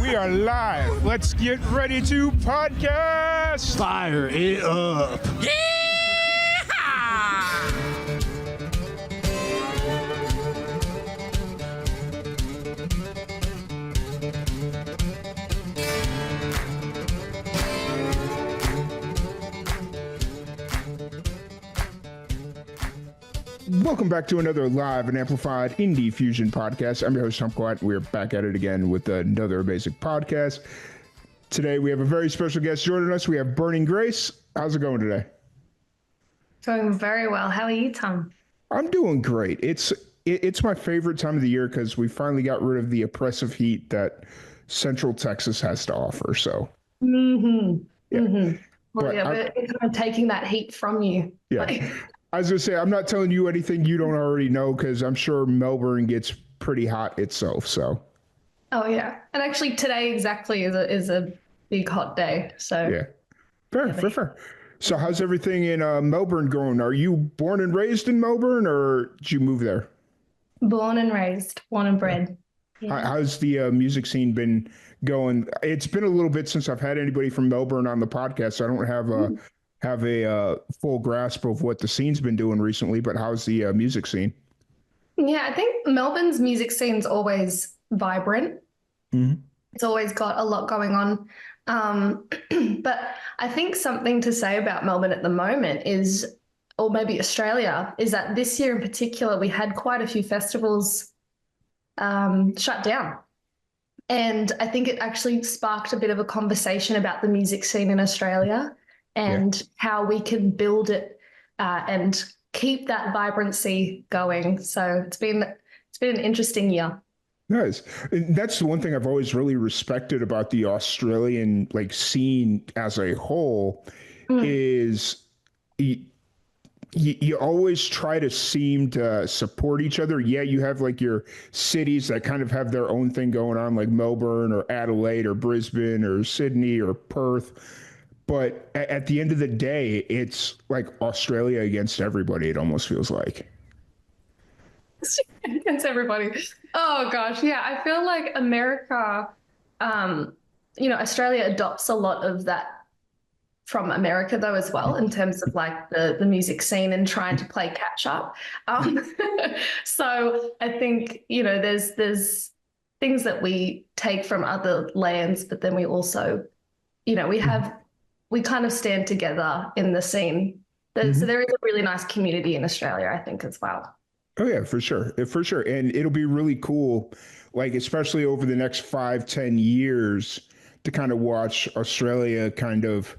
We are live. Let's get ready to podcast. Fire it up. Welcome back to another live and amplified Indie Fusion podcast. I'm your host, Tom Quatt. We're back at it again with another basic podcast. Today, we have a very special guest joining us. We have Burning Grace. How's it going today? Going very well. How are you, Tom? I'm doing great. It's my favorite time of the year because we finally got rid of the oppressive heat that Central Texas has to offer. So, Well, But we're kind of taking that heat from you. yeah. I was going to say, I'm not telling you anything you don't already know because I'm sure Melbourne gets pretty hot itself. So, Oh, yeah. And actually, today exactly is a big hot day. So, yeah. Fair. So how's everything in Melbourne going? Are you born and raised in Melbourne or did you move there? born and raised, born and bred. Yeah. How's the music scene been going? It's been a little bit since I've had anybody from Melbourne on the podcast, so I don't have a full grasp of what the scene's been doing recently, but how's the music scene? Yeah, I think Melbourne's music scene's always vibrant. Mhm. It's always got a lot going on. But I think something to say about Melbourne at the moment is, or maybe Australia, is that this year in particular, we had quite a few festivals shut down. And I think it actually sparked a bit of a conversation about the music scene in Australia and how we can build it and keep that vibrancy going. So it's been an interesting year. Nice. And that's the one thing I've always really respected about the Australian scene as a whole is you always try to seem to support each other. Yeah, you have your cities that kind of have their own thing going on, like Melbourne or Adelaide or Brisbane or Sydney or Perth. But at the end of the day, it's like Australia against everybody, it almost feels like. Against everybody. Oh gosh, yeah. I feel like America, Australia adopts a lot of that from America though as well, in terms of the music scene and trying to play catch up. So I think there's things that we take from other lands, but then we also, we kind of stand together in the scene. So there is a really nice community in Australia, I think, as well. Oh yeah, for sure. And it'll be really cool, especially over the next 5-10 years to kind of watch Australia kind of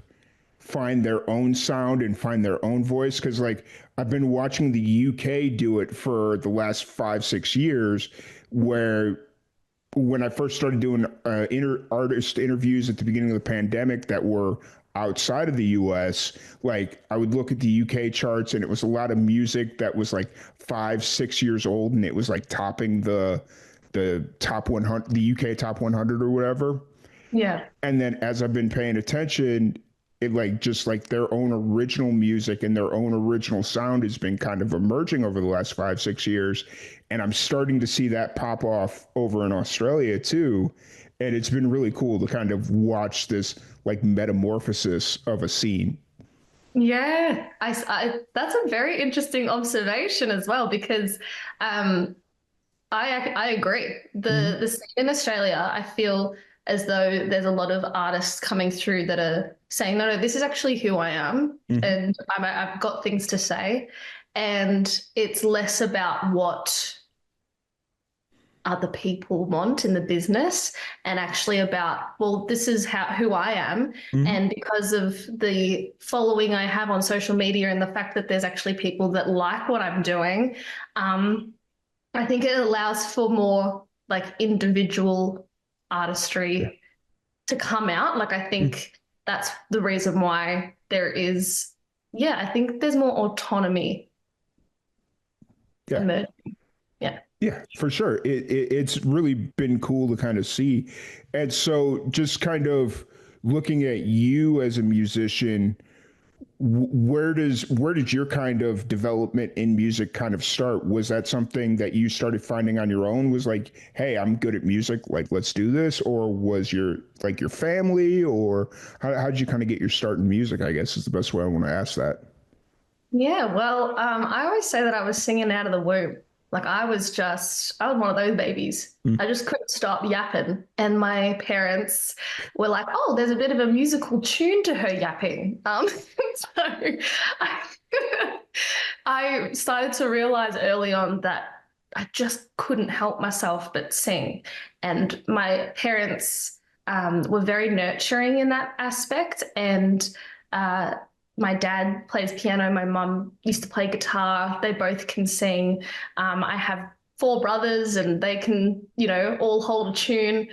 find their own sound and find their own voice. Cause I've been watching the UK do it for the last 5-6 years, where when I first started doing artist interviews at the beginning of the pandemic that were outside of the US, I would look at the UK charts and it was a lot of music that was 5-6 years old, and it was topping the top 100, the UK top 100 or whatever. Yeah. And then as I've been paying attention, it just their own original music and their own original sound has been kind of emerging over the last 5-6 years. And I'm starting to see that pop off over in Australia too. And it's been really cool to kind of watch this metamorphosis of a scene. Yeah, I that's a very interesting observation as well, because I agree. The scene in Australia, I feel as though there's a lot of artists coming through that are saying, no, this is actually who I am, and I've got things to say, and it's less about what other people want in the business and actually about, well, this is who I am. And because of the following I have on social media and the fact that there's actually people that like what I'm doing, I think it allows for more individual artistry to come out. I think that's the reason why there is, I think there's more autonomy emerging. Yeah, for sure. It's really been cool to kind of see. And so just kind of looking at you as a musician, Where did your kind of development in music kind of start? Was that something that you started finding on your own? Was like, hey, I'm good at music, like let's do this, or was your family, or how did you kind of get your start in music? I guess is the best way I want to ask that. Yeah, well, I always say that I was singing out of the womb. Like I was one of those babies. I just couldn't stop yapping. And my parents were like, oh, there's a bit of a musical tune to her yapping. So I, I started to realize early on that I just couldn't help myself but sing. And my parents were very nurturing in that aspect. And uh, my dad plays piano. My mum used to play guitar. They both can sing. I have four brothers, and they can, all hold a tune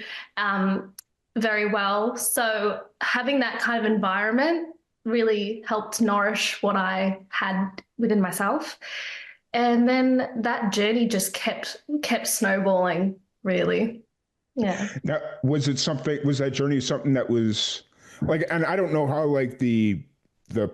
very well. So having that kind of environment really helped nourish what I had within myself. And then that journey just kept snowballing, really. Yeah. Now, was that journey something that was like, and I don't know how like the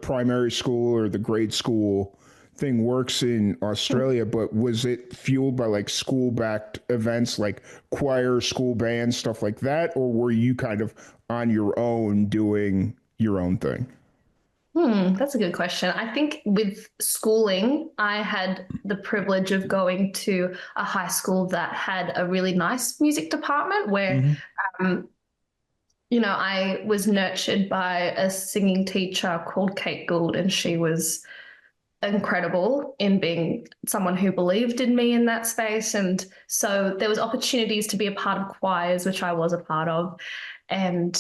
primary school or the grade school thing works in Australia, but was it fueled by like school backed events like choir, school band, stuff like that? Or were you kind of on your own doing your own thing? That's a good question. I think with schooling, I had the privilege of going to a high school that had a really nice music department where, Hmm. um, I was nurtured by a singing teacher called Kate Gould, and she was incredible in being someone who believed in me in that space. And so there was opportunities to be a part of choirs, which I was a part of. And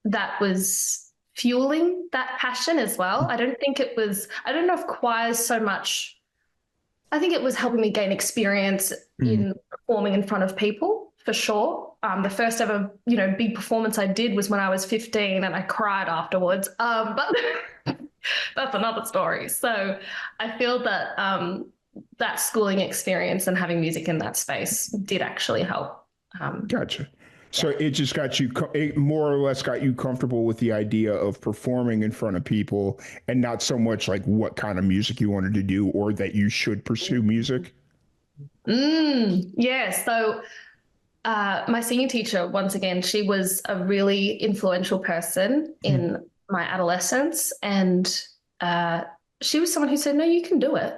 that was fueling that passion as well. I don't know if choirs so much, I think it was helping me gain experience Hmm. in performing in front of people for sure. The first ever, big performance I did was when I was 15 and I cried afterwards. But that's another story. So I feel that that schooling experience and having music in that space did actually help. Um, Gotcha. So yeah. it just it more or less got you comfortable with the idea of performing in front of people and not so much like what kind of music you wanted to do or that you should pursue music. Yeah. So my singing teacher, once again, she was a really influential person Hmm. in my adolescence. And uh, she was someone who said, no, you can do it.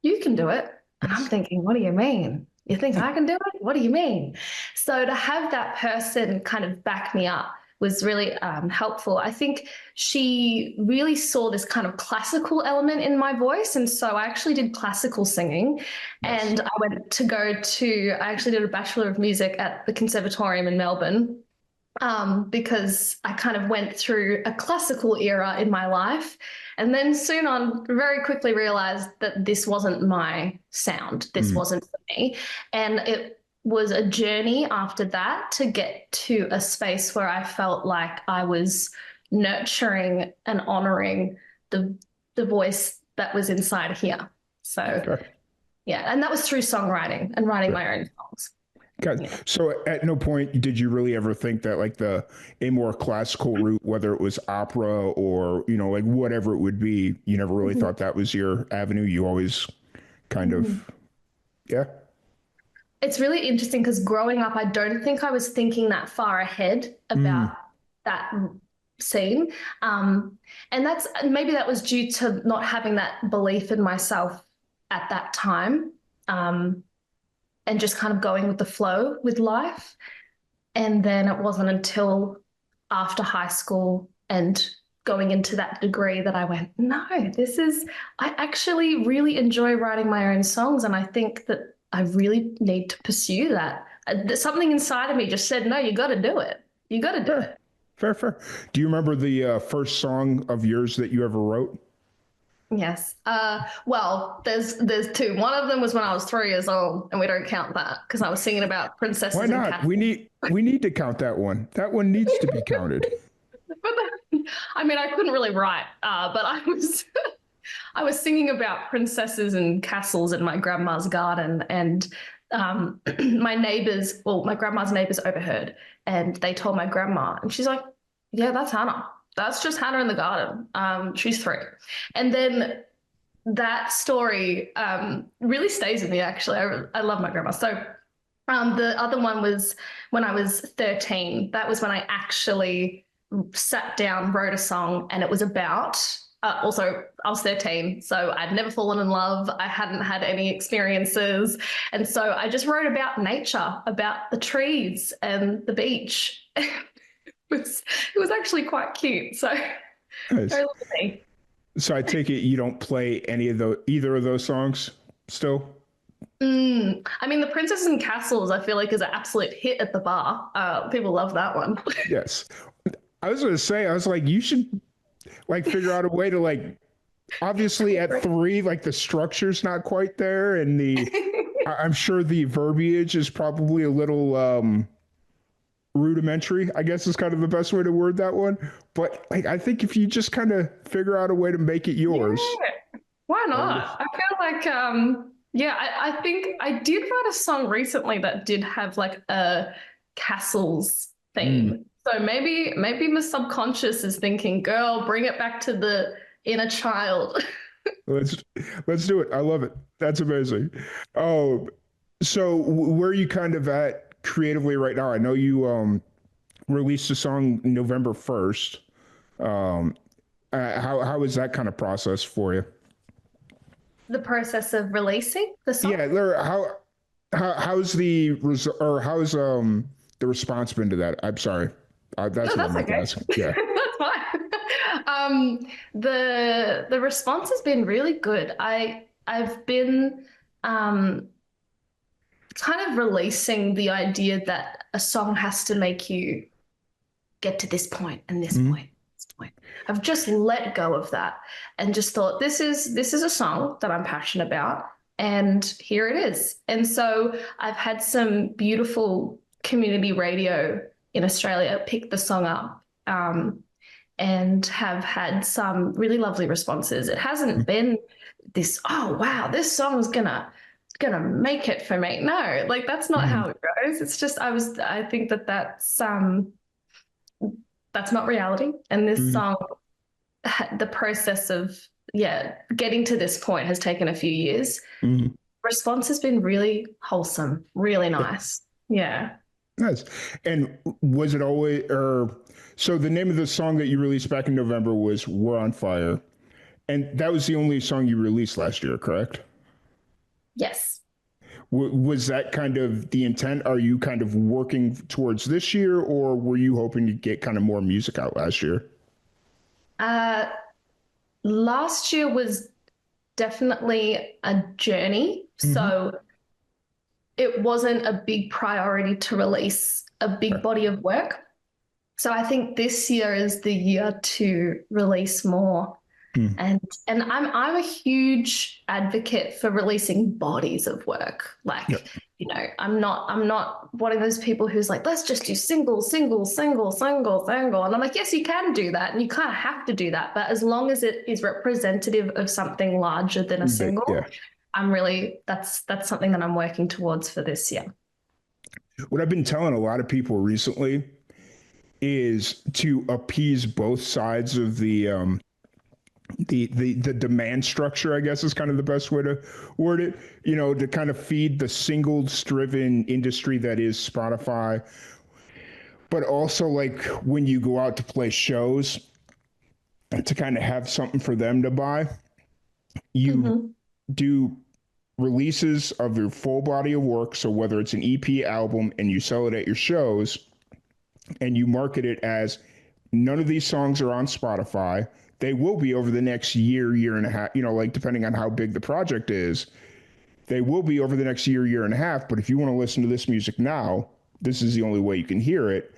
You can do it. And I'm Nice. thinking, what do you mean? You think I can do it? What do you mean? So to have that person kind of back me up was really helpful. I think she really saw this kind of classical element in my voice. And so I actually did classical singing. Nice. And I actually did a Bachelor of Music at the Conservatorium in Melbourne, because I kind of went through a classical era in my life. And then soon on, very quickly realized that this wasn't my sound. This Mm. wasn't for me. And it was a journey after that to get to a space where I felt like I was nurturing and honoring the, the voice that was inside here. So, Okay. yeah. And that was through songwriting and writing Sure. my own songs. God. Yeah. So at no point did you really ever think that like the a more classical route, whether it was opera or, like whatever it would be, you never really Mhm. thought that was your avenue. You always kind Mhm. of, yeah. It's really interesting because growing up, I don't think I was thinking that far ahead about Mm. that scene. Um, and maybe that was due to not having that belief in myself at that time, um, and just kind of going with the flow with life. And then it wasn't until after high school and going into that degree that I went, no, I actually really enjoy writing my own songs. And I think that I really need to pursue that. Something inside of me just said, no, you got to do it. You got to do Fair, it. fair, fair. Do you remember the first song of yours that you ever wrote? Yes. Well, there's two. One of them was when I was 3 years old, and we don't count that because I was singing about Why princesses and not? We castles. need we need to count that one. That one needs to be counted. But I mean, I couldn't really write, but I was I was singing about princesses and castles in my grandma's garden, and my grandma's neighbors overheard, and they told my grandma, and she's like, "Yeah, that's Hannah." that's just Hannah in the garden. She's 3. And then that story really stays with me, actually. I love my grandma. So the other one was when I was 13. That was when I actually sat down, wrote a song, and it was about also, I was 13, so I'd never fallen in love. I hadn't had any experiences. And so I just wrote about nature, about the trees and the beach. It was actually quite cute. So Nice. very little me. So I take it you don't play either of those songs still? I mean, The Princess and Castles, I feel like is an absolute hit at the bar. People love that one. Yes. I was gonna say, I was like, you should like figure out a way to like obviously at 3, like the structure's not quite there, and I'm sure the verbiage is probably a little rudimentary, I guess is kind of the best way to word that one. But like I think if you just kind of figure out a way to make it Yeah, yours. why And not? I feel like, yeah, I think I did write a song recently that did have like a castles mm, theme. So maybe my subconscious is thinking, girl, bring it back to the inner child. let's let's do it. I love it. That's amazing. Oh, so where are you kind of at creatively right now? I know you released a song November 1st. Um, how is that kind of process for you? The process of releasing the song. Yeah, there. How's how's the response been to that? I'm sorry, No, that's what I that's meant to okay. ask. Yeah. That's fine. The response has been really good. I've been um kind of releasing the idea that a song has to make you get to this point and this Mhm. point, this point. I've just let go of that and just thought this is a song that I'm passionate about, and here it is. And so I've had some beautiful community radio in Australia pick the song up. And have had some really lovely responses. It hasn't been this, oh wow, this song's gonna make it for me. No, like that's not Mhm. how it goes. It's just I think that that's not reality. And this Mhm. song, the process of getting to this point has taken a few years. Mhm. Response has been really wholesome, really Yeah, nice. Yeah. nice. And was it always or so the name of the song that you released back in November was "We're on Fire," and that was the only song you released last year, correct? Yes. Was that kind of the intent? Are you kind of working towards this year, or were you hoping to get kind of more music out last year? Uh, Last year was definitely a journey. Mm-hmm. So it wasn't a big priority to release a big body of work. So I think this year is the year to release more. Mm-hmm. And I'm a huge advocate for releasing bodies of work. Yeah. Like, I'm not one of those people who's like, let's just do single, single, single, single, single. And I'm like, yes, you can do that, and you kind of have to do that. But as long as it is representative of something larger than a single, Yeah. that's something that I'm working towards for this year. What I've been telling a lot of people recently is to appease both sides of the demand structure, I guess is kind of the best way to word it, to kind of feed the singles driven industry that is Spotify, but also like when you go out to play shows to kind of have something for them to buy, you Mm-hmm. do releases of your full body of work. So whether it's an EP album and you sell it at your shows and you market it as none of these songs are on Spotify. They will be over the next year, year and a half, like depending on how big the project is, they will be over the next year, year and a half. But if you want to listen to this music now, this is the only way you can hear it.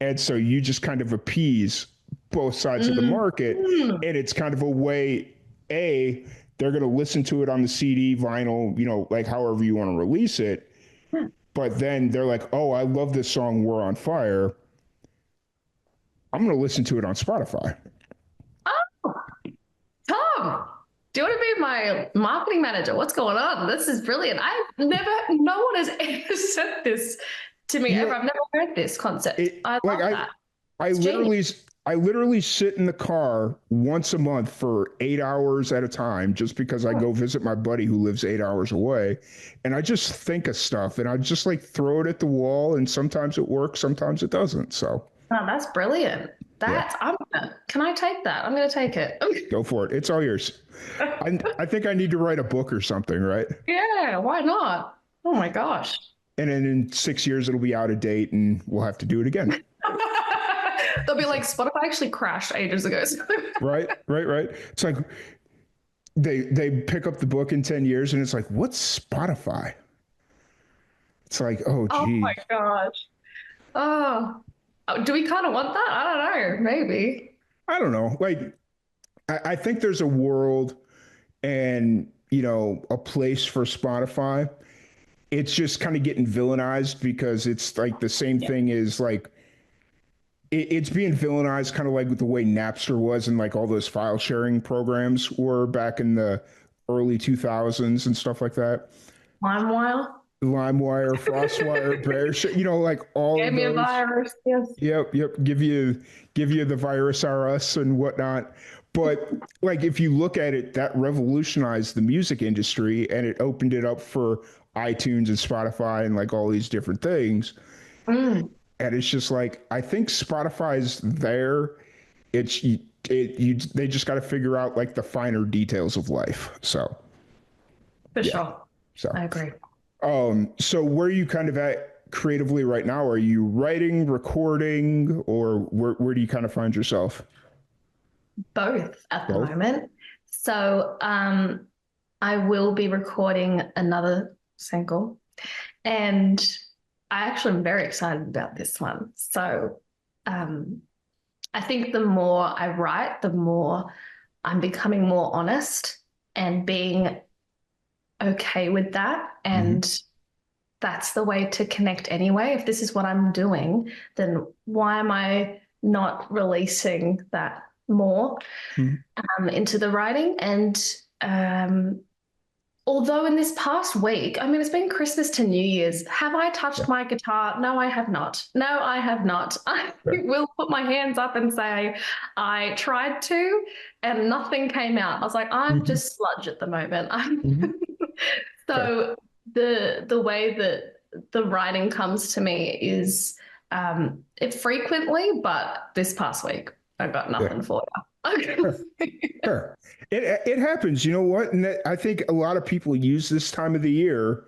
And so you just kind of appease both sides of the market. Mm-hmm. And it's kind of a way, they're going to listen to it on the CD, vinyl, like however you want to release it. But then they're like, oh, I love this song, We're on Fire. I'm going to listen to it on Spotify. Oh, Tom, do you want to be my marketing manager? What's going on? This is brilliant. No one has ever said this to me ever. Yeah, I've never heard this concept. I love like that. I It's genius. literally I literally sit in the car once a month for 8 hours at a time just because I go visit my buddy who lives 8 hours away. And I just think of stuff and I just like throw it at the wall and sometimes it works, sometimes it doesn't. So Oh, that's brilliant. yeah, Can I take that? I'm gonna take it. go for it. It's all yours. I think I need to write a book or something, right? Yeah, why not? Oh my gosh. And then in 6 years it'll be out of date and we'll have to do it again. They'll be like, Spotify actually crashed ages ago. Right, right, right. It's like they pick up the book in 10 years and it's like, what's Spotify? It's like, oh Oh my geez. gosh. Oh. Oh, do we kind of want that? I don't know. Maybe. I don't know. Like I think there's a world and a place for Spotify. It's just kind of getting villainized because it's like the same Yeah. thing as like it's being villainized kind of like with the way Napster was and like all those file sharing programs were back in the early 2000s and stuff like that. LimeWire LimeWire, FrostWire, Bear, like all gave of me a those. virus. Yes. Yep, yep. Give you the virus R us and whatnot. But like if you look at it, that revolutionized the music industry and it opened it up for iTunes and Spotify and like all these different things. Mm, And it's just like I think Spotify's there. It's they just got to figure out like the finer details of life. So for yeah. sure. So I agree. so where are you kind of at creatively right now? Are you writing, recording, or where do you kind of find yourself? Both at the Both. moment. So I will be recording another single, and I actually am very excited about this one. So um, I think the more I write, the more I'm becoming more honest and being okay with that. Mm-hmm. And that's the way to connect anyway. If this is what I'm doing, then why am I not releasing that more Mm-hmm. into the writing? And um, although in this past week, I mean, it's been Christmas to New Year's. Have I touched Yeah. my guitar? No, I have not. No, I have not. I Sure. will put my hands up and say, I tried to, and nothing came out. I was like, I'm Mm-hmm. just sludge at the moment. Mm-hmm. Fair. So the way that the writing comes to me is it frequently, but this past week I got Yeah. nothing for Sure. you. Sure. It happens. You know what? And I think a lot of people use this time of the year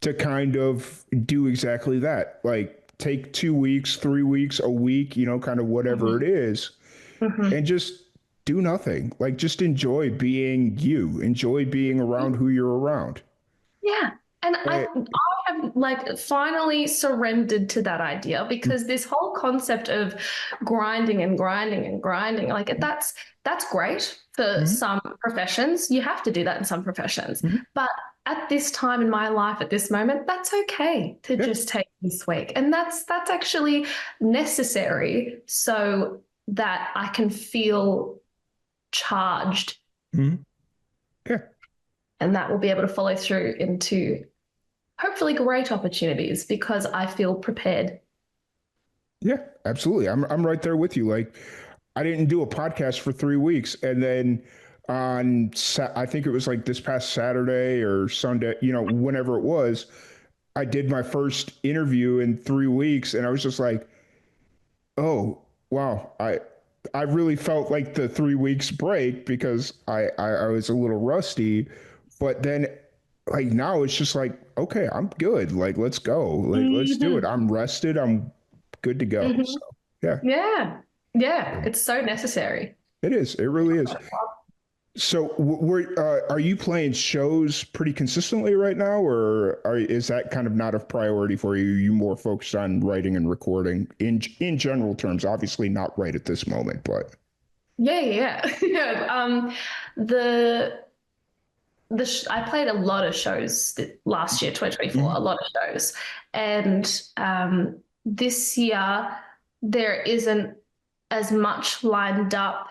to kind of do exactly that. Like take 2 weeks, 3 weeks, a week, kind of whatever it Mhm. is, Mhm. and just do nothing. Like just enjoy being you. Enjoy being around who you're around. Yeah. And Eh, I have like finally surrendered to that idea because this whole concept of grinding and grinding and grinding, like that's great for mhm, some professions. You have to do that in some professions. mhm. But at this time in my life, at this moment, that's okay to Yeah. just take this week. And that's actually necessary so that I can feel charged, Mhm. Yeah. and that will be able to follow through into hopefully great opportunities because I feel prepared. Yeah, absolutely. I'm right there with you. Like I didn't do a podcast for 3 weeks, and then I think it was like this past Saturday or Sunday, whenever it was, I did my first interview in 3 weeks, and I was just like, oh wow, I really felt like the 3 weeks break because I was a little rusty, but then like now it's just like okay, I'm good. Like let's go. Like let's do it. Mhm. I'm rested. I'm good to go. So Mhm. yeah, Yeah. Yeah. It's so necessary. it is. It really is. So, are you playing shows pretty consistently right now, or is that kind of not a priority for you? You more focused on writing and recording in general terms? Obviously, not right at this moment, but Yeah. Yeah. Yeah. The I played a lot of shows last year, 2024, a Mhm, lot of shows. And this year, there isn't as much lined up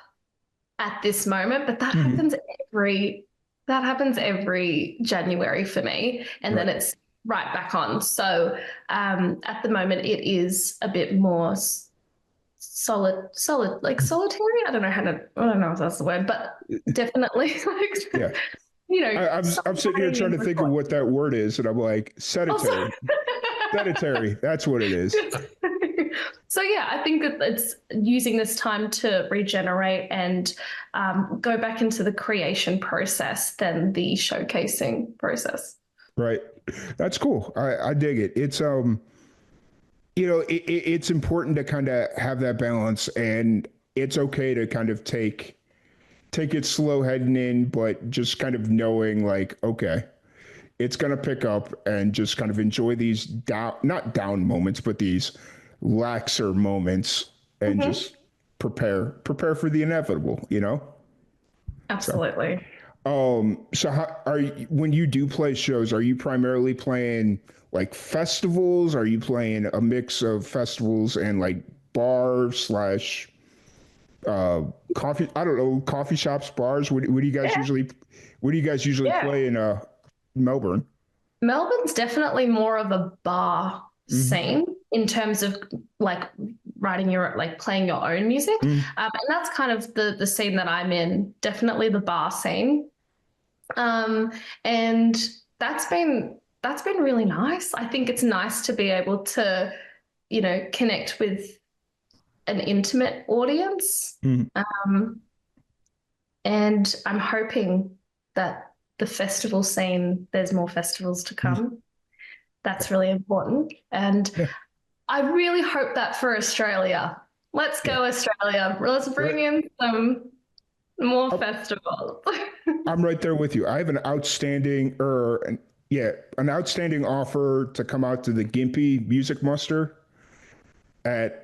at this moment, but mhm, that happens every January for me, and then right, it's right back on. So at the moment, it is a bit more solid, like solitary. I don't know if that's the word, but definitely like, Yeah. I'm sitting here solitary trying in to think of thought. what that word is, and I'm like, Oh, sedentary. sorry. Sedentary. That's what it is. So yeah, I think that it's using this time to regenerate and go back into the creation process than the showcasing process. Right. That's cool. I dig it. It's it's important to kind of have that balance, and it's okay to kind of take it slow heading in, but just kind of knowing like, okay, it's gonna pick up, and just kind of enjoy these down, not down moments, but these laxer moments, and Mhm. just prepare for the inevitable, you know? So Absolutely. so how are you, when you do play shows, are you primarily playing like festivals? Are you playing a mix of festivals and like bars slash uh coffee, I don't know, coffee shops, bars? What do you guys Yeah, usually yeah. play in Melbourne? Melbourne's definitely more of a bar Hmm. scene in terms of like writing your like playing your own music, Hmm. and that's kind of the scene that I'm in. Definitely the bar scene, um, and that's been really nice. I think it's nice to be able to, connect with an intimate audience, Hmm. um, and I'm hoping that the festival scene, there's more festivals to come. That's really important. And Yeah, I really hope that for Australia. Let's yeah. go, Australia. Let's Right. bring in some more I'm festivals. I'm right there with you. I have an outstanding, an outstanding offer to come out to the Gimpy Music Muster at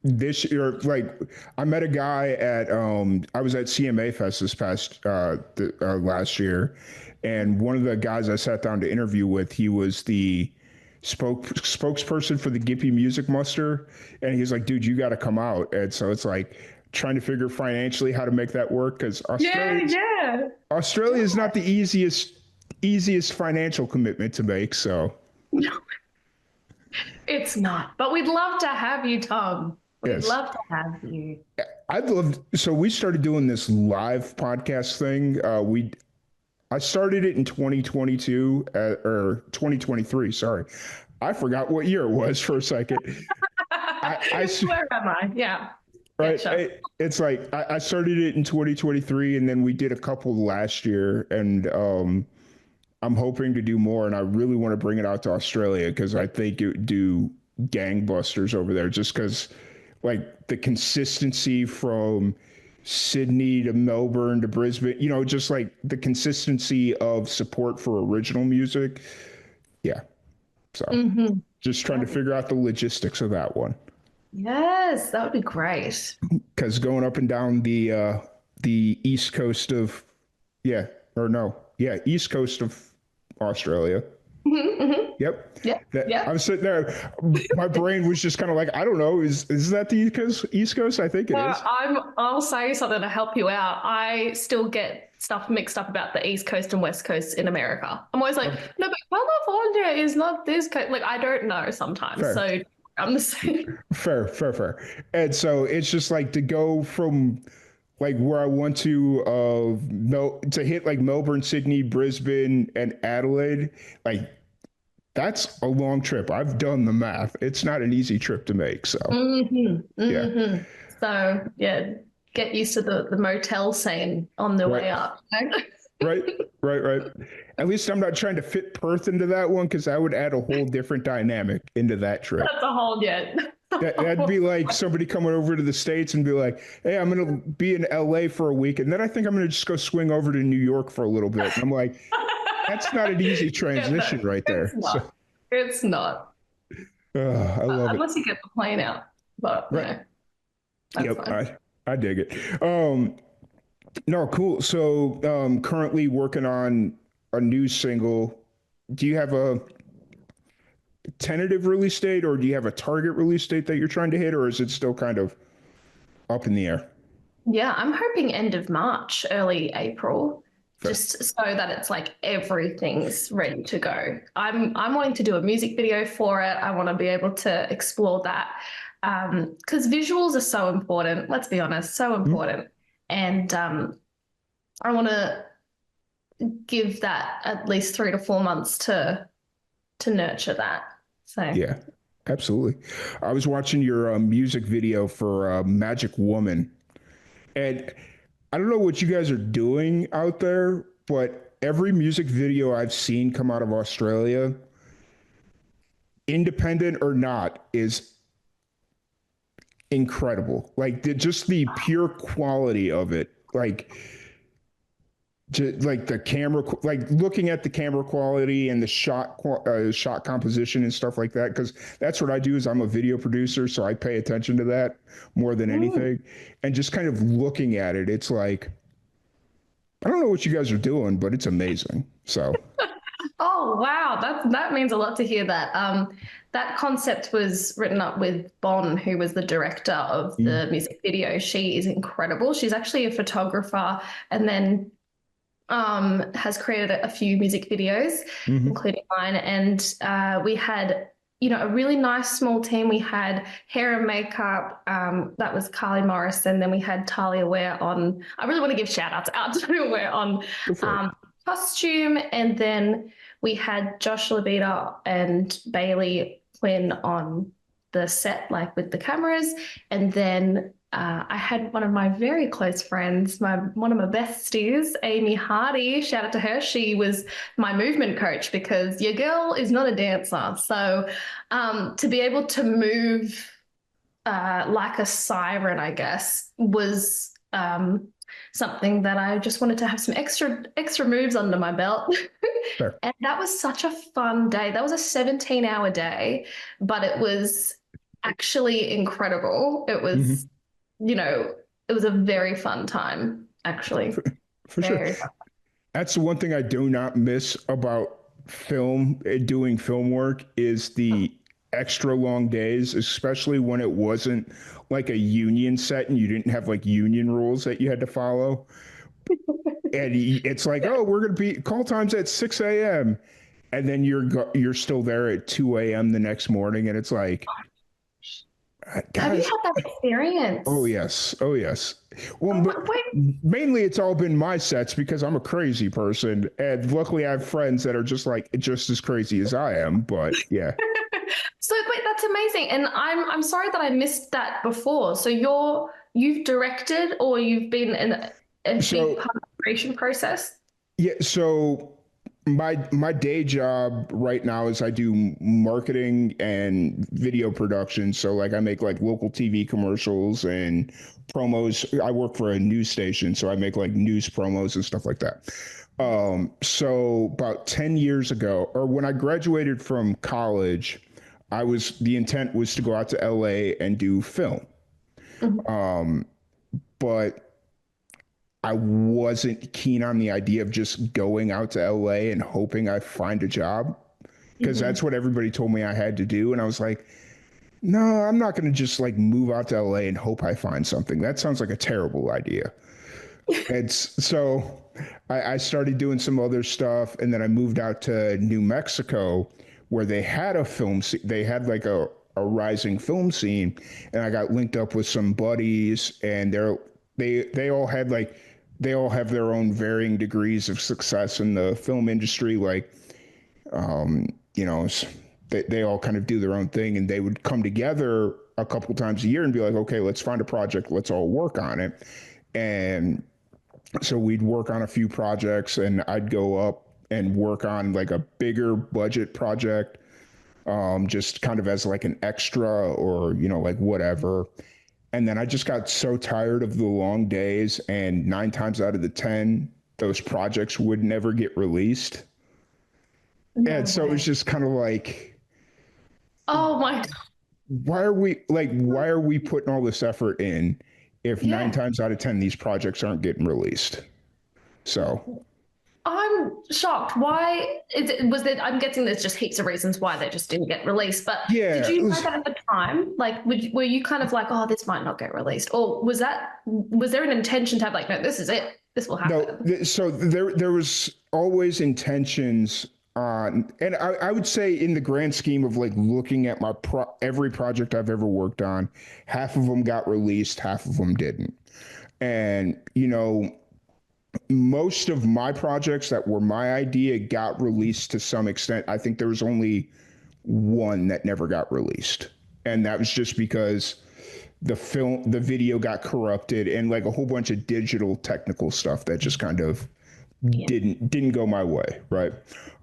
this year. Like, I met a guy at I was at CMA Fest this past last year, and one of the guys I sat down to interview with, he was the spokesperson for the Gimpy Music Muster, and he's like, dude, you got to come out. And so it's like trying to figure financially how to make that work, because Yeah, yeah. Australia is not the easiest financial commitment to make. So No, it's not. But we'd love to have you, Tom. We'd yes, love to have you. I'd love. So we started doing this live podcast thing. I started it in 2022 or 2023. Sorry, I forgot what year it was for a second. I Where am I? Yeah. right. Getcha. It's like I started it in 2023, and then we did a couple last year, and I'm hoping to do more, and I really want to bring it out to Australia because I think it would do gangbusters over there. Just because, like, the consistency from Sydney to Melbourne to Brisbane, just like the consistency of support for original music. Yeah. So Mm-hmm. just trying to figure out the logistics of that one. Yes, that would be great. Because going up and down the east coast of, yeah, or no, yeah, east coast of Australia. Mm-hmm, mm-hmm. Yep. Yeah, That I yeah. was sitting there, my brain was just kind of like, I don't know, is that the East Coast? East Coast? I think it No, is. I'll say something to help you out. I still get stuff mixed up about the East Coast and West Coast in America. I'm always like, Okay. no, but California is not this coast. Like, I don't know sometimes. Fair, So I'm the same. fair. And so it's just like to go from like where I want to to hit like Melbourne, Sydney, Brisbane, and Adelaide. Like, that's a long trip. I've done the math. It's not an easy trip to make. So Mm-hmm, yeah. mm-hmm. So yeah, get used to the motel scene on the Right. way up. Right, right. At least I'm not trying to fit Perth into that one, because I would add a whole different dynamic into that trip. That's a whole yeah. That'd be like somebody coming over to the States and be like, hey, I'm going to be in LA for a week, and then I think I'm going to just go swing over to New York for a little bit. And I'm like, that's not an easy Yeah, no, transition right it's there. So not. It's not. I love it. Unless you get the plane out. But Right. that's Yep. fine. I dig it. No, cool. So currently working on a new single. Do you have a tentative release date, or do you have a target release date that you're trying to hit, or is it still kind of up in the air? Yeah, I'm hoping end of March, early April, Fair. just so that it's like everything's ready to go. I'm wanting to do a music video for it. I want to be able to explore that. because visuals are so important. Let's be honest, so Mhm. important. And I want to give that at least 3 to 4 months to nurture that. So, Yeah, absolutely. I was watching your music video for Magic Woman, and I don't know what you guys are doing out there, but every music video I've seen come out of Australia, independent or not, is incredible. Like just the pure quality of it. Like the camera, like looking at the camera quality and the shot composition and stuff like that, because that's what I do. Is I'm a video producer, so I pay attention to that more than mm. anything. And just kind of looking at it, it's like I don't know what you guys are doing, but it's amazing. So, Oh wow, that means a lot to hear that. That concept was written up with Bon, who was the director of mm-hmm. the music video. She is incredible. She's actually a photographer, and then has created a few music videos, Mm-hmm. including mine. And we had, a really nice small team. We had hair and makeup. That was Carly Morris. And then we had Talia Ware on. I really want to give shout outs out to Talia Ware on Go for it. costume. And then we had Josh Labita and Bailey Quinn on the set, like with the cameras. And then I had one of my very close friends, one of my besties, Amy Hardy. Shout out to her. She was my movement coach because your girl is not a dancer. So to be able to move like a siren, I guess, was something that I just wanted to have some extra moves under my belt. Fair. And that was such a fun day. That was a 17-hour day, but it was actually incredible. It was, Mm-hmm. it was a very fun time, actually. For sure. Very fun. That's the one thing I do not miss about doing film work is the extra long days, especially when it wasn't like a union set and you didn't have like union rules that you had to follow. And it's like, oh, we're going to be call times at 6 a.m. And then you're still there at 2 a.m. the next morning. And it's like, Have you guys, had that oh, experience? yes. Oh, yes. Well, Oh, but wait, mainly it's all been my sets because I'm a crazy person. And luckily I have friends that are just as crazy as I am. But yeah. so wait, that's amazing. And I'm sorry that I missed that before. So you've directed or you've been in a big So part of the creation process? yeah, so my day job right now is I do marketing and video production. So like I make like local TV commercials and promos. I work for a news station, so I make like news promos and stuff like that. So about 10 years ago, or when I graduated from college, the intent was to go out to LA and do film. Mhm. But I wasn't keen on the idea of just going out to LA and hoping I find a job because Mhm. that's what everybody told me I had to do. And I was like, no, I'm not going to just like move out to LA and hope I find something. That sounds like a terrible idea. It's so I started doing some other stuff and then I moved out to New Mexico where they had they had like a rising film scene and I got linked up with some buddies and they all had like they all have their own varying degrees of success in the film industry like you know they all kind of do their own thing and they would come together a couple times a year and be like okay let's find a project let's all work on it and so we'd work on a few projects and I'd go up and work on like a bigger budget project just kind of as like an extra or like whatever and then I just got so tired of the long days and 9 times out of the 10 those projects would never get released No and so it was way. just kind of like Oh my why are we putting all this effort in if nine Yeah. times out of 10 these projects aren't getting released so I'm shocked. Why was there? I'm guessing there's just heaps of reasons why they just didn't get released. But did yeah you know that at the time? Like, were you kind of like, oh, this might not get released, or was there an intention to have like, no, this is it, this will no happen? so there was always intentions And I would say in the grand scheme of like looking at every project I've ever worked on, half of them got released, half of them didn't. And, most of my projects that were my idea got released to some extent. I think there was only one that never got released. And that was just because the video got corrupted and like a whole bunch of digital technical stuff that just kind of Yeah. didn't go my way, right?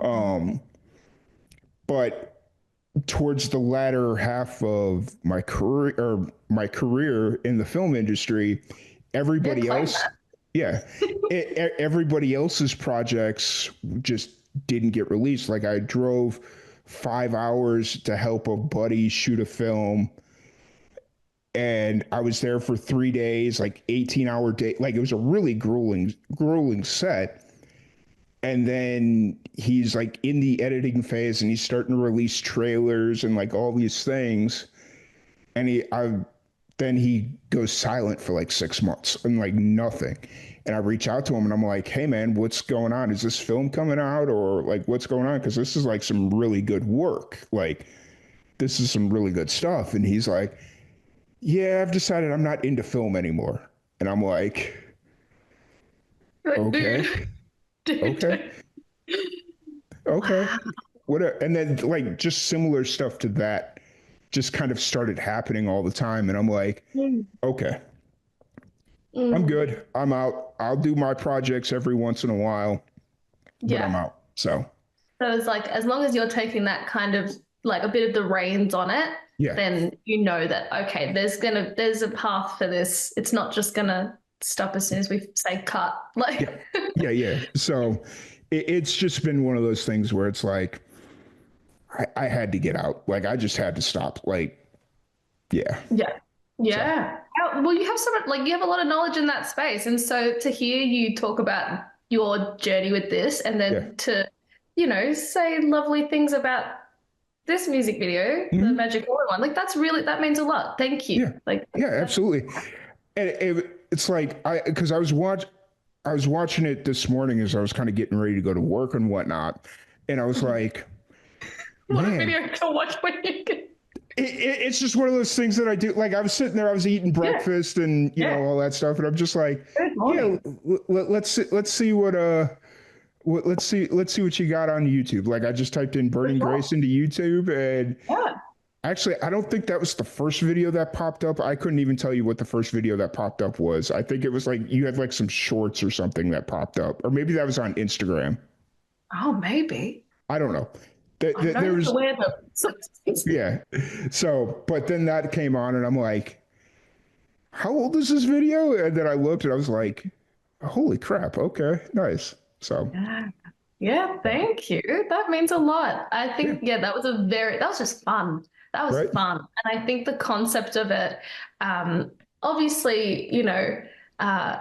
Um, but towards the latter half of my career in the film industry, Yeah, everybody claim else, yeah, everybody else's projects just didn't get released. Like I drove 5 hours to help a buddy shoot a film, and I was there for 3 days, like 18-hour day. Like it was a really grueling set. And then he's like in the editing phase and he's starting to release trailers and like all these things. And then he goes silent for like 6 months and like nothing. And I reach out to him and I'm like, hey man, what's going on? Is this film coming out or like what's going on? Because this is like some really good work. Like this is some really good stuff. And he's like, yeah, I've decided I'm not into film anymore. And I'm like, like, okay, okay, dude. okay. Wow. And then like just similar stuff to that just kind of started happening all the time. And I'm like, Mm. okay, I'm Mm. good. I'm out. I'll do my projects every once in a while, but I'm Yeah. out. So So it's like as long as you're taking that kind of like a bit of the reins on it, yeah, then you know that okay, there's a path for this. It's not just gonna stop as soon as we say cut. yeah, Like yeah. So it's just been one of those things where it's like, I had to get out. Like I just had to stop. Like, yeah. yeah. So Yeah. Well, you have you have a lot of knowledge in that space. And so to hear you talk about your journey with this and yeah. then to, say lovely things about this music video, the Mhm. Magic Order one, like that means a lot. Thank you. Yeah. Like Yeah, that's absolutely. And it's like because I was watching it this morning as I was kind of getting ready to go to work and whatnot, and I was like, what a man, video to watch when you can. it's just one of those things that I do. Like I was sitting there, I was eating Yeah. breakfast and Yeah. all that stuff, and I'm just like, Good yeah, morning. let's see let's see what you got on YouTube. Like I just typed in For "Burning sure. Grace" into YouTube, and Yeah. actually, I don't think that was the first video that popped up. I couldn't even tell you what the first video that popped up was. I think it was like you had like some shorts or something that popped up, or maybe that was on Instagram. Oh, maybe. I don't know. I'm There known to was, wear them. yeah. So, but then that came on, and I'm like, how old is this video? And then I looked, and I was like, holy crap. Okay, nice. So, Yeah. Yeah, thank you. That means a lot. I yeah, think, yeah, that was just fun. That was right. fun. And I think the concept of it, um, obviously, uh,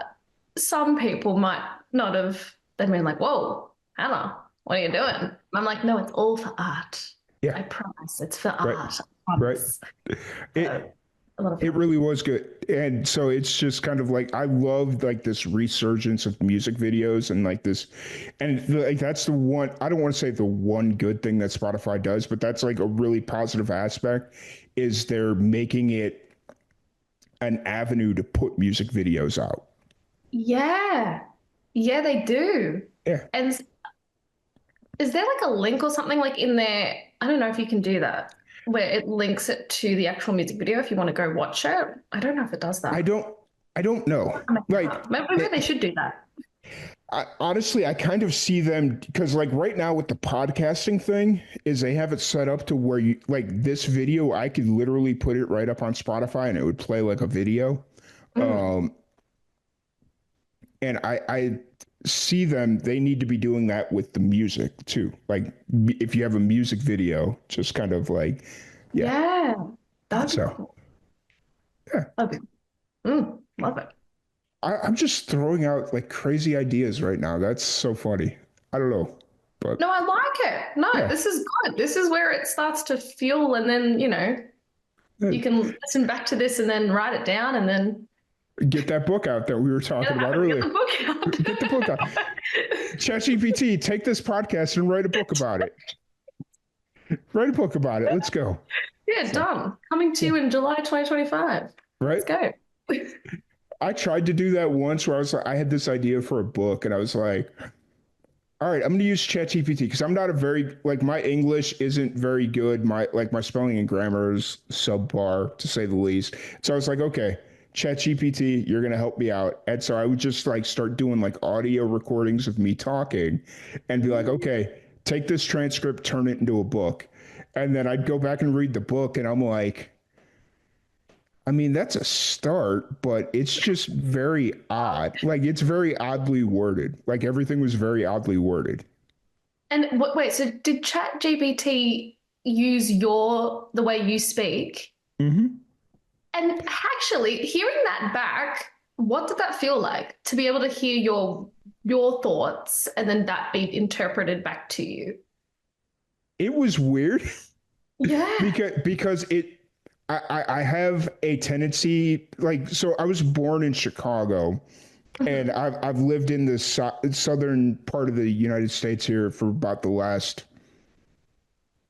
some people might not have, they've been like, whoa, Hannah, what are you doing? And I'm like, no, it's all for art. Yeah, I promise it's for right, art. I right. promise. So, It a lot of It fun. really was good. And so it's just kind of like I love like this resurgence of music videos and like this and like that's the one I don't want to say the one good thing that Spotify does, but that's like a really positive aspect is they're making it an avenue to put music videos out. Yeah. Yeah, they do. Yeah. And is there like a link or something like in there? I don't know if you can do that, where it links it to the actual music video if you want to go watch it. I don't know if it does I that. don't I don't know. Like Maybe they should do that. honestly, I kind of see them because, like, right now with the podcasting thing, is they have it set up to where you like this video, I could literally put it right up on Spotify and it would play like a video. Mm. Um, and I see them, they need to be doing that with the music too. Like, if you have a music video, just kind of like, yeah. Yeah, that'd be So, cool. yeah, That'd love it. I'm just throwing out like crazy ideas right now. That's so funny. I don't know, but No, I like it. No, yeah. this is good. This is where it starts to fuel, and then, you can listen back to this and then write it down and then Get that book out that we were talking about Get earlier. the book out. Get the book out. ChatGPT, take this podcast and write a book about it. Write a book about it. Let's go. Yeah, So, done. Coming to yeah, you in July 2025. right. Let's go. I tried to do that once where I was like, I had this idea for a book, and I was like, all right, I'm going to use ChatGPT because I'm not a very like my English isn't very good. My spelling and grammar is subpar to say the least. So I was like, okay, ChatGPT, you're going to help me out. And so I would just like start doing like audio recordings of me talking, and be like, okay, take this transcript, turn it into a book, and then I'd go back and read the book, and I'm like, I mean, that's a start, but it's just very odd. Like it's very oddly worded. Like everything was very oddly worded. And wait, so did ChatGPT use the way you speak? Mm-hmm. And actually, hearing that back, what did that feel like to be able to hear your thoughts and then that be interpreted back to you? It was weird Yeah. because I have a tendency like so I was born in Chicago and Mhm. I've lived in the southern part of the United States here for about the last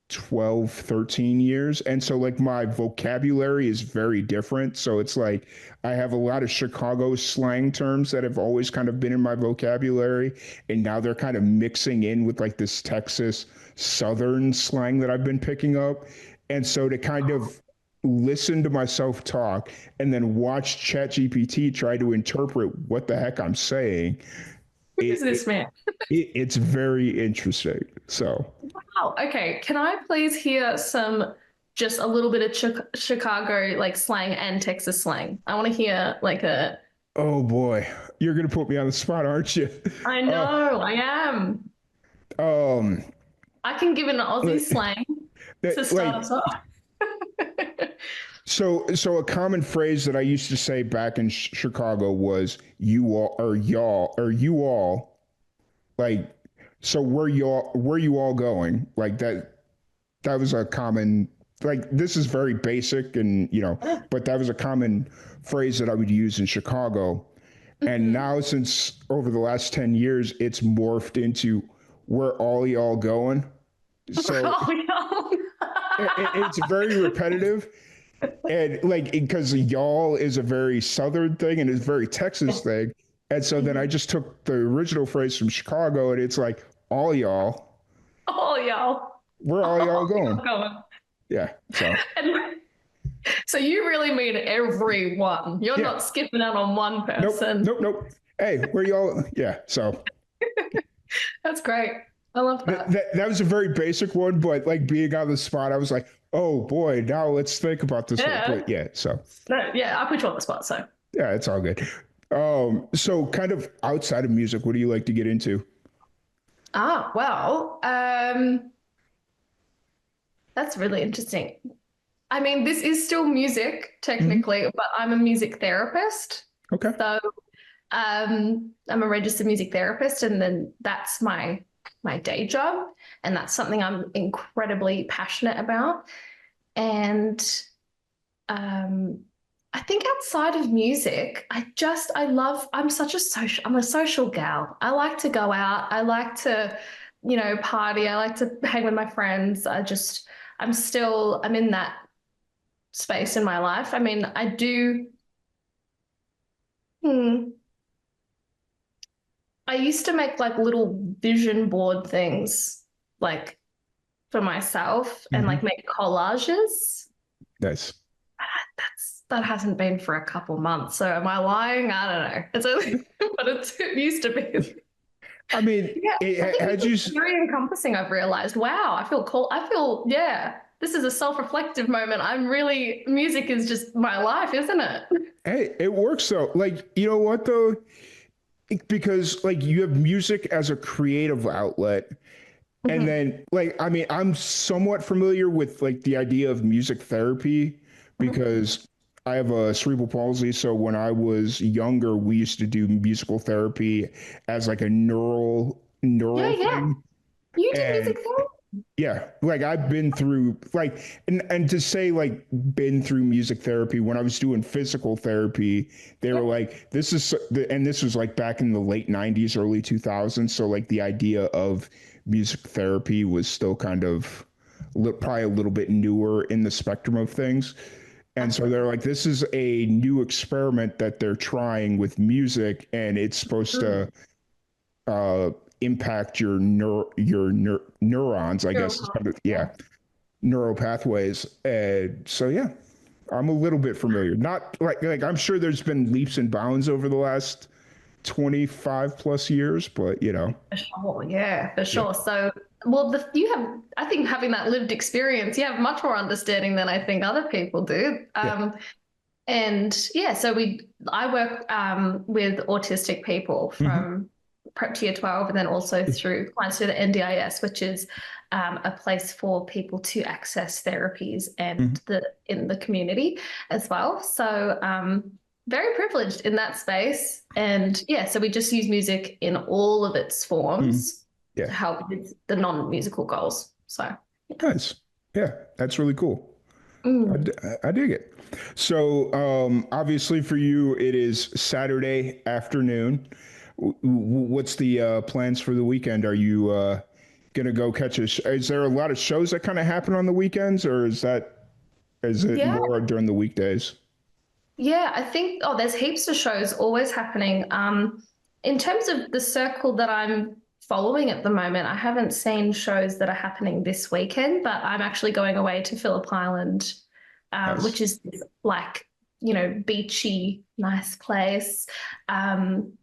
12, 13 years. And so like my vocabulary is very different. So it's like I have a lot of Chicago slang terms that have always kind of been in my vocabulary. And now they're kind of mixing in with like this Texas Southern slang that I've been picking up. And so to kind of listen to myself talk and then watch ChatGPT try to interpret what the heck I'm saying, Who is it, it, this man? it's very interesting. So, Wow. Okay. Can I please hear just a little bit of Chicago like slang and Texas slang? I want to hear like a. oh boy, you're gonna put me on the spot, aren't you? I Uh, know, I am. um, I can give an Aussie slang to start like us off. so a common phrase that I used to say back in Chicago was "you all" or "y'all" or "you all." Like, so where you all going? Like that was a common like this is very basic and but that was a common phrase that I would use in Chicago. And Mhm. now since over the last 10 years it's morphed into where all y'all going. So Oh, it's very repetitive and like because y'all is a very southern thing and it's a very Texas yeah. thing. And so then I Mhm. just took the original phrase from Chicago and it's like all y'all, Oh, y'all. where all y'all Oh, going? y'all going. Yeah. So And so you really mean everyone. You're yeah. not skipping out on one Nope. person. Nope. Nope. Hey, where y'all? Yeah. So That's great. I love that. that was a very basic one, but like being on the spot, I was like, oh boy, now let's think about this one. Yeah. But yeah, so No, yeah, I put you on the spot, so. yeah, it's all good. So kind of outside of music, what do you like to get into? Well, that's really interesting. I mean, this is still music Hmm. technically, but I'm a music therapist. Okay. So, I'm a registered music therapist, and then that's my day job, and that's something I'm incredibly passionate about. And um, I think outside of music, I'm a social gal. I like to go out. I like to, party. I like to hang with my friends. I'm in that space in my life. I mean, I do, hmm, I used to make like little vision board things like for myself and like Hmm. make collages. Nice. That hasn't been for a couple months. So am I lying? I don't know. It's only, but it used to be. I mean, Yeah, I think had you? music's very encompassing. I've realized. Wow, I feel cool. Yeah. This is a self-reflective moment. Music is just my life, isn't it? Hey, it works though. Like, you know what though? Because like you have music as a creative outlet. And Mhm, then, like, I mean, I'm somewhat familiar with like the idea of music therapy mhm. because I have a cerebral palsy. So when I was younger, we used to do musical therapy as like a Yeah, neural yeah. thing. You did And music therapy? Yeah, like I've been through like and to say like been through music therapy when I was doing physical therapy, they were Yeah. like this is and this was like back in the late 90s, early 2000s, so like the idea of music therapy was still kind of probably a little bit newer in the spectrum of things. And so they're Absolutely. like this is a new experiment that they're trying with music and it's supposed Mm. to uh impact neurons, I Neural guess is kind of yeah, pathway, neural pathways. So yeah, I'm a little bit familiar. Not like I'm sure there's been leaps and bounds over the last 25 plus years, but you know, for sure. Yeah, for yeah, sure. So, well, you have, I think, having that lived experience, you have much more understanding than I think other people do. yeah, And yeah, so I work with autistic people hmm, from prep to year 12 and then also through clients through the NDIS, which is a place for people to access therapies and hmm, in the community as well. So very privileged in that space. And yeah, so we just use music in all of its hmm, forms to yeah, help with the non-musical goals. So yeah. nice, yeah, that's really cool. Mm. I dig it. So obviously for you, it is Saturday afternoon. What's the plans for the weekend? Are you gonna go catch a? Is there a lot of shows that kind of happen on the weekends, or is it Yeah, more during the weekdays? yeah, I think, oh, there's heaps of shows always happening. In terms of the circle that I'm following at the moment, I haven't seen shows that are happening this weekend, but I'm actually going away to Phillip Island, Nice. which is this like, beachy, nice place. Um,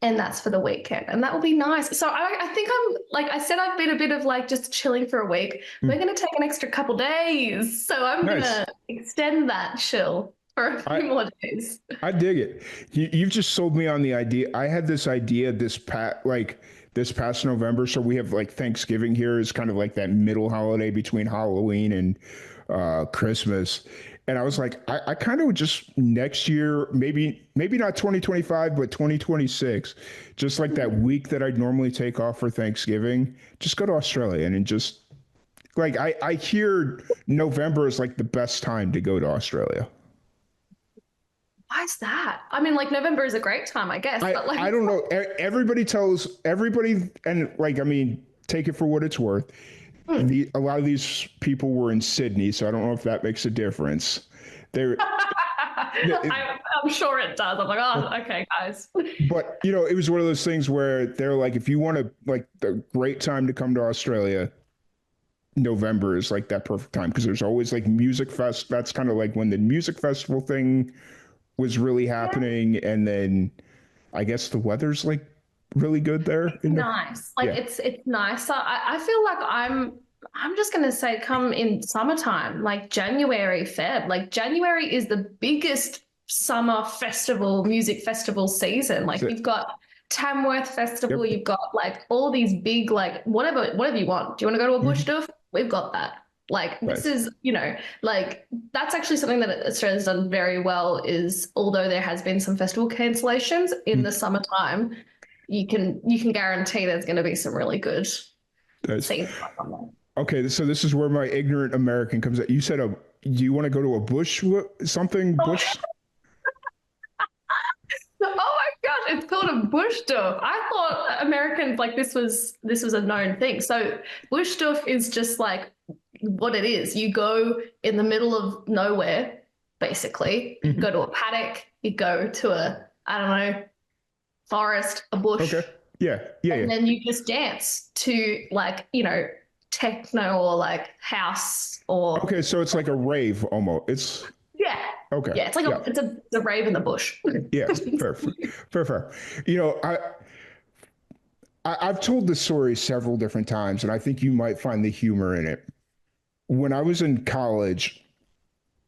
and that's for the weekend. And that will be nice. So I think I'm like I said, I've been a bit of like just chilling for a week. We're Hmm. gonna take an extra couple days. So I'm Nice. gonna extend that chill for a I few more days. I dig it. You've just sold me on the idea. I had this idea this past November. So we have like Thanksgiving here is kind of like that middle holiday between Halloween and Christmas. And I was like, I kind of just next year, maybe not 2025, but 2026, just like that week that I'd normally take off for Thanksgiving, just go to Australia and just like I hear November is like the best time to go to Australia. Why is that? I mean, like November is a great time, I guess, but like I don't know. Everybody tells everybody, and like I mean, take it for what it's worth. hmm. A lot of these people were in Sydney, so I don't know if that makes a difference. They're, I'm sure it does. I'm like, oh, okay, guys. but you know, it was one of those things where they're like, if you want to like the great time to come to Australia, November is like that perfect time because there's always like music fest. That's kind of like when the music festival thing was really Yeah, happening, and then I guess the weather's like really good there in the nice. Like yeah. it's nice. So I feel like I'm just gonna say come in summertime, like January, Feb. Like January is the biggest summer festival, music festival season. That's Like you've it. got Tamworth Festival, Yep. you've got like all these big, like whatever you want. Do you want to go to a bush Mhm. stuff? We've got that. Like this Nice. is, like that's actually something that Australia's done very well is although there has been some festival cancellations in the Mhm. summertime, you can guarantee there's going to be some really good Nice. scenes on there. Okay, so this is where my ignorant American comes at. You said a you want to go to a bush something bush? Oh my gosh, it's called a bush doof. I thought Americans like this was a known thing. So bush doof is just like what it is. You go in the middle of nowhere, basically. You go Mhm. to a paddock, you go to a, I don't know, forest, a bush, Okay. Yeah. Yeah. Yeah. and then you just dance to like, techno or like house or Okay, so it's like a rave almost. It's yeah. okay. Yeah, it's like Yeah. it's a rave in the bush. Yeah. Fair. Fair. Fair. Fair. You know, I've told this story several different times, and I think you might find the humor in it. When I was in college,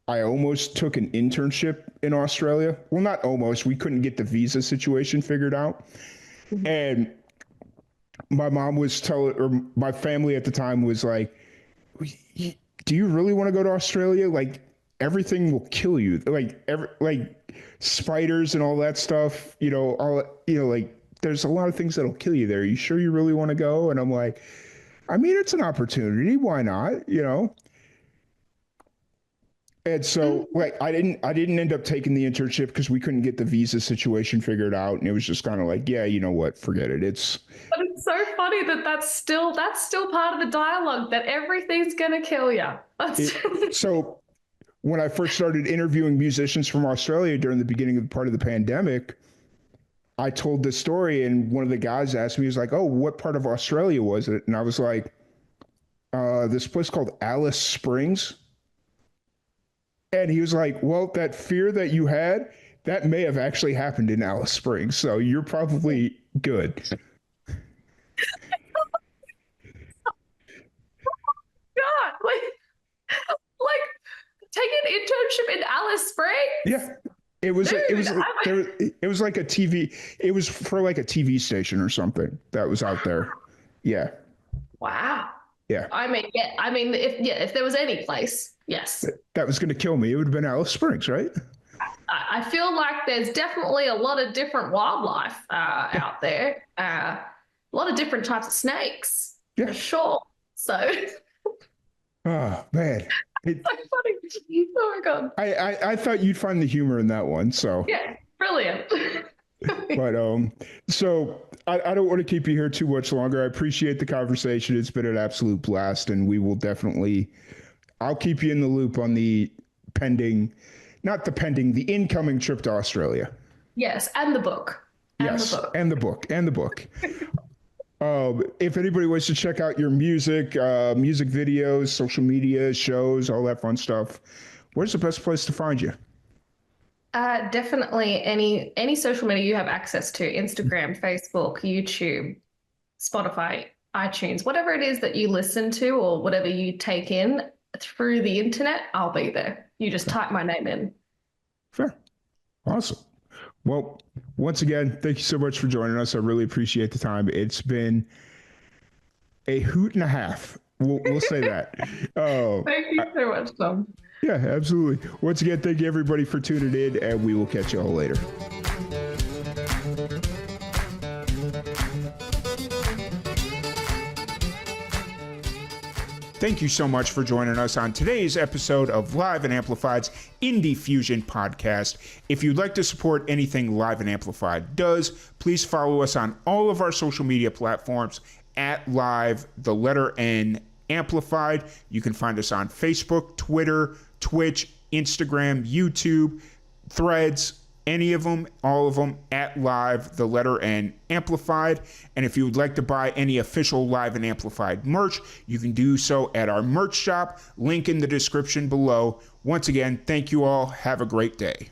I almost took an internship in Australia. Well, not almost. We couldn't get the visa situation figured out. And my mom was telling, or my family at the time was like, "Do you really want to go to Australia? Like everything will kill you. Like spiders and all that stuff. Like there's a lot of things that'll kill you there. You sure you really want to go?" And I'm like, I mean, it's an opportunity. Why not? You know? And so, Mm. like, I didn't end up taking the internship because we couldn't get the visa situation figured out, and it was just kind of like, yeah, you know what, forget it. It's But it's so funny that that's still part of the dialogue that everything's gonna kill you. That's it. So when I first started interviewing musicians from Australia during the beginning of part of the pandemic, I told this story, and one of the guys asked me, he was like, "Oh, what part of Australia was it?" And I was like, "This place called Alice Springs." And he was like, "Well, that fear that you had, that may have actually happened in Alice Springs, so you're probably good." God, like take an internship in Alice Springs, Yeah, it was it dude. was there. It was like a TV. It was for like a TV station or something that was out there. Yeah, Wow. yeah. I mean, yeah. I mean, if there was any place, yes. That was going to kill me. It would have been Alice Springs, right? I feel like there's definitely a lot of different wildlife out there. A lot of different types of snakes, Yeah. for sure. So, Oh man, so funny. Oh my God. I thought you'd find the humor in that one. So, Yeah, brilliant. but so I don't want to keep you here too much longer. I appreciate the conversation. It's been an absolute blast, and we will definitely. I'll keep you in the loop on the pending, not the pending, the incoming trip to Australia. Yes, and the book. And Yes, the book. and the book, and the book. If anybody wants to check out your music, music videos, social media, shows, all that fun stuff, where's the best place to find you? Definitely any social media you have access to, Instagram, Facebook, YouTube, Spotify, iTunes, whatever it is that you listen to or whatever you take in through the internet, I'll be there. You just type my name in. Fair. Awesome. Well, once again, thank you so much for joining us. I really appreciate the time. It's been a hoot and a half. We'll say that. Thank you so much, Tom. Yeah, absolutely. Once again, thank you everybody for tuning in, and we will catch you all later. Thank you so much for joining us on today's episode of Live and Amplified's Indie Fusion podcast. If you'd like to support anything Live and Amplified does, please follow us on all of our social media platforms at Live, the letter N, Amplified. You can find us on Facebook, Twitter, Twitch, Instagram, YouTube, Threads, any of them, all of them, at Live, the letter N, Amplified. And if you would like to buy any official Live and Amplified merch, you can do so at our merch shop, link in the description below. Once again, thank you all. Have a great day.